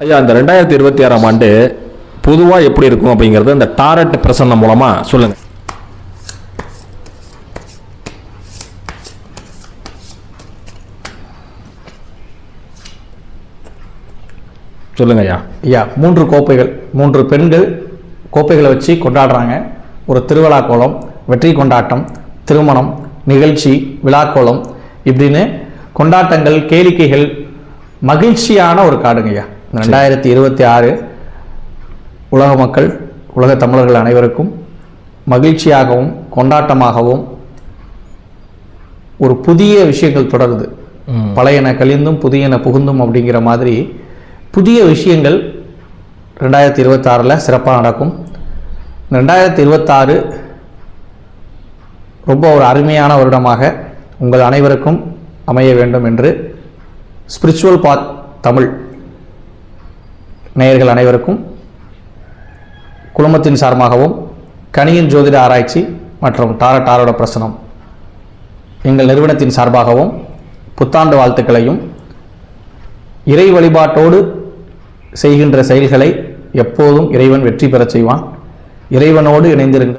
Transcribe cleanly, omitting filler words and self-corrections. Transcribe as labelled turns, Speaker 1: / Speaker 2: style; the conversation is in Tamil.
Speaker 1: ஐயா, இந்த 2026ஆம் ஆண்டு பொதுவாக எப்படி இருக்கும் அப்படிங்கிறது இந்த டாரட் பிரசன்னம் மூலமா சொல்லுங்க. சொல்லுங்க ஐயா.
Speaker 2: ஐயா, 3 கோப்பைகள், 3 பெண்கள் கோப்பைகளை வச்சு கொண்டாடுறாங்க. ஒரு திருவிழா கோலம், வெற்றி கொண்டாட்டம், திருமணம், நிகழ்ச்சி, விழாக்கோலம், இப்படின்னு கொண்டாட்டங்கள், கேளிக்கைகள், மகிழ்ச்சியான ஒரு காடுங்க ஐயா. 2026 உலக மக்கள், உலக தமிழர்கள் அனைவருக்கும் மகிழ்ச்சியாகவும் கொண்டாட்டமாகவும் ஒரு புதிய விஷயங்கள் தொடருது. பழையன கழிந்தும் புதியன புகுந்தும் அப்படிங்கிற மாதிரி புதிய விஷயங்கள் 2026 சிறப்பாக நடக்கும். 2026 ரொம்ப ஒரு அருமையான வருடமாக உங்கள் அனைவருக்கும் அமைய வேண்டும் என்று ஸ்பிரிச்சுவல் பாத் தமிழ் நேயர்கள் அனைவருக்கும் குழுமத்தின் சார்பாகவும் கணியின் ஜோதிட ஆராய்ச்சி மற்றும் டாரோட பிரசனம் எங்கள் நிறுவனத்தின் சார்பாகவும் புத்தாண்டு வாழ்த்துக்களையும், இறை வழிபாட்டோடு செய்கின்ற செயல்களை எப்போதும் இறைவன் வெற்றி பெறச் செய்வான். இறைவனோடு இணைந்திருங்கள்.